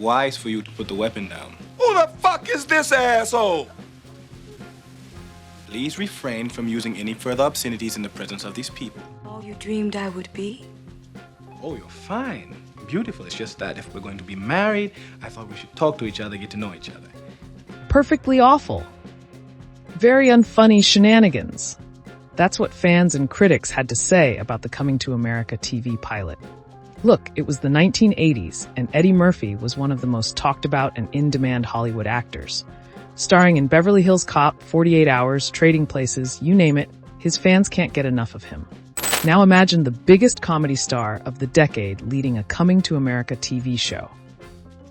wise for you to put the weapon down. Who the fuck is this asshole? Please refrain from using any further obscenities in the presence of these people. All you dreamed I would be? Oh, you're fine. Beautiful. It's just that if we're going to be married, I thought we should talk to each other, get to know each other. Perfectly awful. Very unfunny shenanigans. That's what fans and critics had to say about the Coming to America TV pilot. Look, it was the 1980s, and Eddie Murphy was one of the most talked about and in-demand Hollywood actors. Starring in Beverly Hills Cop, 48 Hours, Trading Places, you name it, his fans can't get enough of him. Now imagine the biggest comedy star of the decade leading a Coming to America TV show.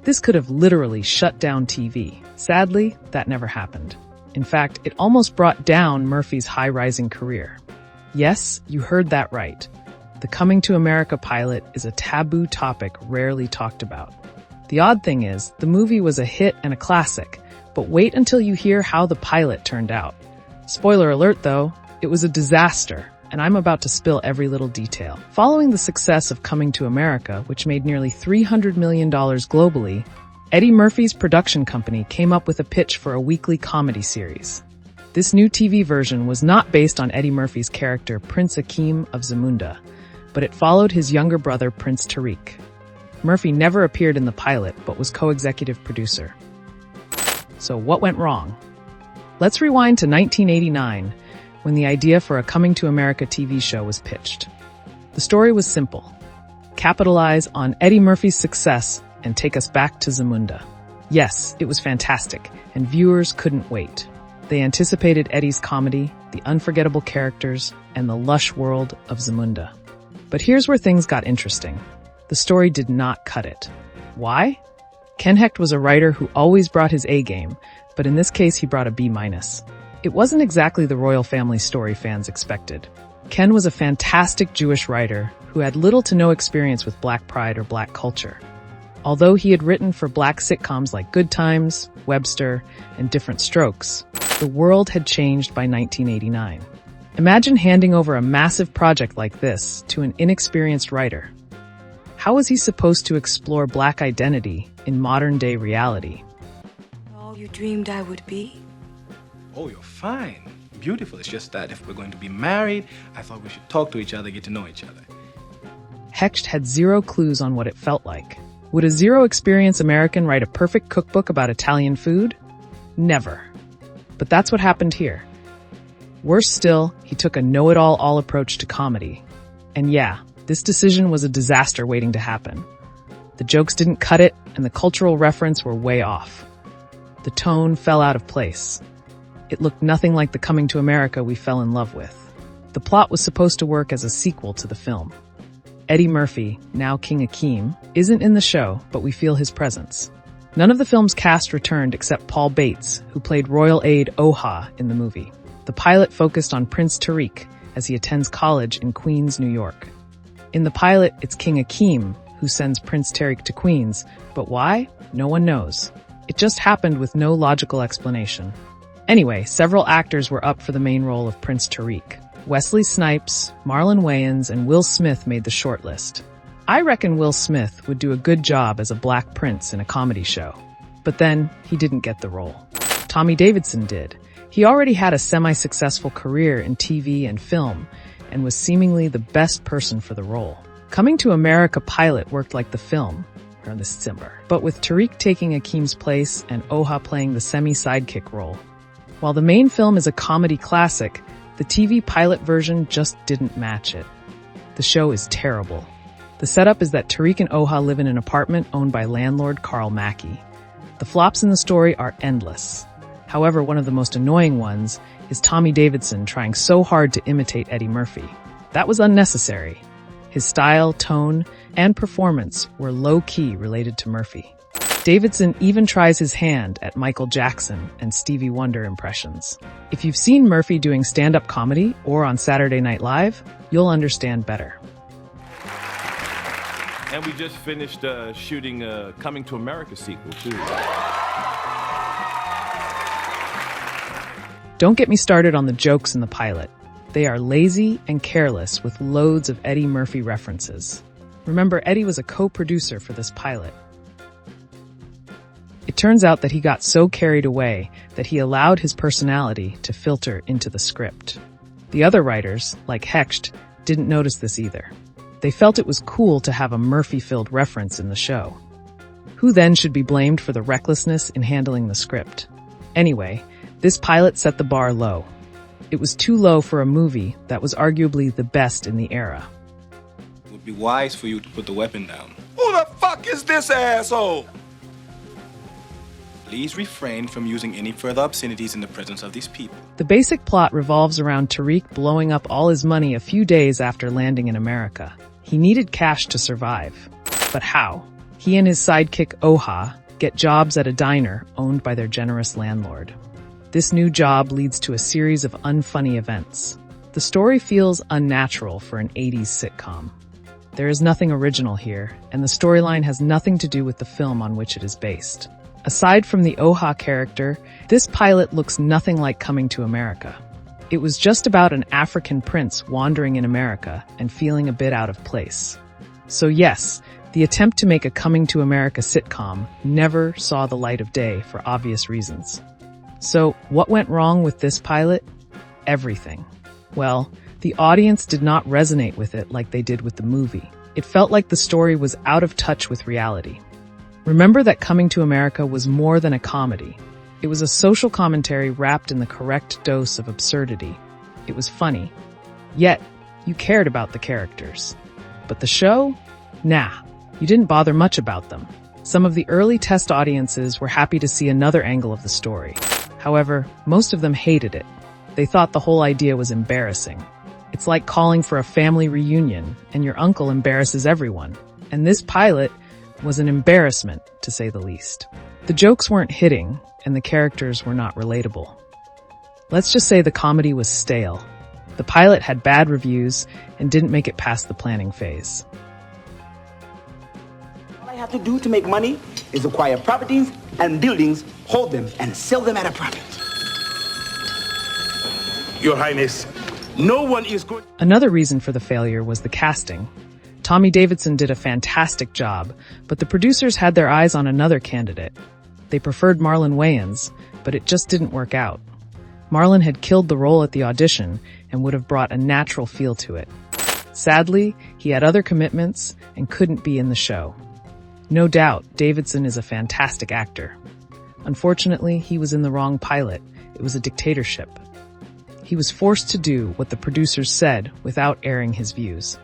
This could have literally shut down TV. Sadly, that never happened. In fact, it almost brought down Murphy's high-rising career. Yes, you heard that right. The Coming to America pilot is a taboo topic rarely talked about. The odd thing is, the movie was a hit and a classic, but wait until you hear how the pilot turned out. Spoiler alert though, it was a disaster, and I'm about to spill every little detail. Following the success of Coming to America, which made nearly $300 million globally, Eddie Murphy's production company came up with a pitch for a weekly comedy series. This new TV version was not based on Eddie Murphy's character Prince Akeem of Zamunda, but it followed his younger brother Prince Tariq. Murphy never appeared in the pilot, but was co-executive producer. So what went wrong? Let's rewind to 1989, when the idea for a Coming to America TV show was pitched. The story was simple. Capitalize on Eddie Murphy's success and take us back to Zamunda. Yes, it was fantastic, and viewers couldn't wait. They anticipated Eddie's comedy, the unforgettable characters, and the lush world of Zamunda. But here's where things got interesting. The story did not cut it. Why? Ken Hecht was a writer who always brought his A game, but in this case he brought a B-. It wasn't exactly the royal family story fans expected. Ken was a fantastic Jewish writer who had little to no experience with Black pride or Black culture. Although he had written for Black sitcoms like Good Times, Webster, and Different Strokes, the world had changed by 1989. Imagine handing over a massive project like this to an inexperienced writer. How was he supposed to explore Black identity in modern-day reality? All you dreamed I would be? Oh, you're fine. Beautiful. It's just that if we're going to be married, I thought we should talk to each other, get to know each other. Hecht had zero clues on what it felt like. Would a zero-experience American write a perfect cookbook about Italian food? Never. But that's what happened here. Worse still, he took a know-it-all approach to comedy. And yeah, this decision was a disaster waiting to happen. The jokes didn't cut it, and the cultural reference were way off. The tone fell out of place. It looked nothing like the Coming to America we fell in love with. The plot was supposed to work as a sequel to the film. Eddie Murphy, now King Akeem, isn't in the show, but we feel his presence. None of the film's cast returned except Paul Bates, who played Royal Aide Oha in the movie. The pilot focused on Prince Tariq as he attends college in Queens, New York. In the pilot, it's King Akeem who sends Prince Tariq to Queens, but why? No one knows. It just happened with no logical explanation. Anyway, several actors were up for the main role of Prince Tariq. Wesley Snipes, Marlon Wayans, and Will Smith made the shortlist. I reckon Will Smith would do a good job as a Black prince in a comedy show. But then, he didn't get the role. Tommy Davidson did. He already had a semi-successful career in TV and film, and was seemingly the best person for the role. Coming to America pilot worked like the film, around this December, but with Tariq taking Akeem's place and Oha playing the semi-sidekick role. While the main film is a comedy classic, the TV pilot version just didn't match it. The show is terrible. The setup is that Tariq and Oha live in an apartment owned by landlord Carl Mackey. The flops in the story are endless. However, one of the most annoying ones is Tommy Davidson trying so hard to imitate Eddie Murphy. That was unnecessary. His style, tone, and performance were low-key related to Murphy. Davidson even tries his hand at Michael Jackson and Stevie Wonder impressions. If you've seen Murphy doing stand-up comedy or on Saturday Night Live, you'll understand better. And we just finished shooting a Coming to America sequel, too. Don't get me started on the jokes in the pilot. They are lazy and careless with loads of Eddie Murphy references. Remember, Eddie was a co-producer for this pilot. turns out that he got so carried away that he allowed his personality to filter into the script. The other writers, like Hecht, didn't notice this either. They felt it was cool to have a Murphy-filled reference in the show. Who then should be blamed for the recklessness in handling the script? Anyway, this pilot set the bar low. It was too low for a movie that was arguably the best in the era. It would be wise for you to put the weapon down. Who the fuck is this asshole? Please refrain from using any further obscenities in the presence of these people. The basic plot revolves around Tariq blowing up all his money a few days after landing in America. He needed cash to survive. But how? He and his sidekick Oha get jobs at a diner owned by their generous landlord. This new job leads to a series of unfunny events. The story feels unnatural for an 80s sitcom. There is nothing original here, and the storyline has nothing to do with the film on which it is based. Aside from the Oha character, this pilot looks nothing like Coming to America. It was just about an African prince wandering in America and feeling a bit out of place. So yes, the attempt to make a Coming to America sitcom never saw the light of day for obvious reasons. So what went wrong with this pilot? Everything. Well, the audience did not resonate with it like they did with the movie. It felt like the story was out of touch with reality. Remember that Coming to America was more than a comedy. It was a social commentary wrapped in the correct dose of absurdity. It was funny. Yet, you cared about the characters. But the show? Nah, you didn't bother much about them. Some of the early test audiences were happy to see another angle of the story. However, most of them hated it. They thought the whole idea was embarrassing. It's like calling for a family reunion, and your uncle embarrasses everyone. And this pilot was an embarrassment, to say the least. The jokes weren't hitting, and the characters were not relatable. Let's just say the comedy was stale. The pilot had bad reviews and didn't make it past the planning phase. All I have to do to make money is acquire properties and buildings, hold them, and sell them at a profit. Your Highness, no one is good. Another reason for the failure was the casting. Tommy Davidson did a fantastic job, but the producers had their eyes on another candidate. They preferred Marlon Wayans, but it just didn't work out. Marlon had killed the role at the audition and would have brought a natural feel to it. Sadly, he had other commitments and couldn't be in the show. No doubt, Davidson is a fantastic actor. Unfortunately, he was in the wrong pilot. It was a dictatorship. He was forced to do what the producers said without airing his views.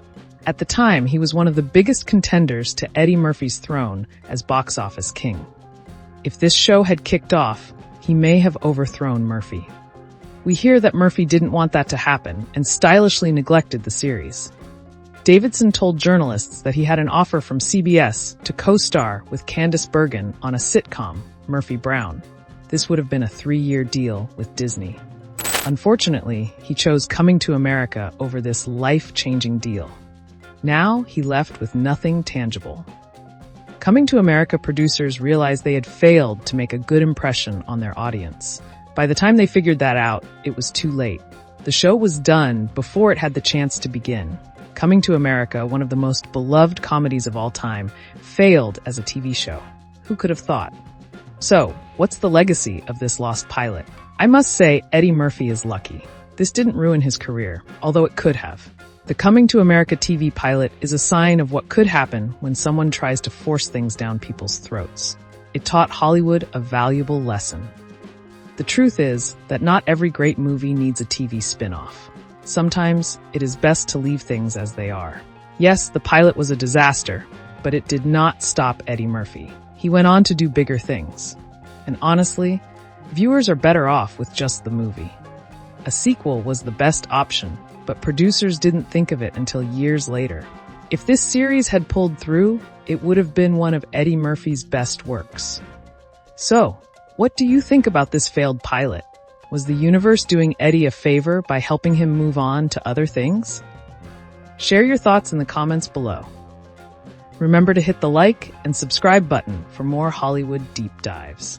At the time, he was one of the biggest contenders to Eddie Murphy's throne as box office king. If this show had kicked off, he may have overthrown Murphy. We hear that Murphy didn't want that to happen and stylishly neglected the series. Davidson told journalists that he had an offer from CBS to co-star with Candice Bergen on a sitcom, Murphy Brown. This would have been a 3-year deal with Disney. Unfortunately, he chose Coming to America over this life-changing deal. Now, he left with nothing tangible. Coming to America producers realized they had failed to make a good impression on their audience. By the time they figured that out, it was too late. The show was done before it had the chance to begin. Coming to America, one of the most beloved comedies of all time, failed as a TV show. Who could have thought? So, what's the legacy of this lost pilot? I must say, Eddie Murphy is lucky. This didn't ruin his career, although it could have. The Coming to America TV pilot is a sign of what could happen when someone tries to force things down people's throats. It taught Hollywood a valuable lesson. The truth is that not every great movie needs a TV spin-off. Sometimes it is best to leave things as they are. Yes, the pilot was a disaster, but it did not stop Eddie Murphy. He went on to do bigger things. And honestly, viewers are better off with just the movie. A sequel was the best option, but producers didn't think of it until years later. If this series had pulled through, it would have been one of Eddie Murphy's best works. So, what do you think about this failed pilot? Was the universe doing Eddie a favor by helping him move on to other things? Share your thoughts in the comments below. Remember to hit the like and subscribe button for more Hollywood deep dives.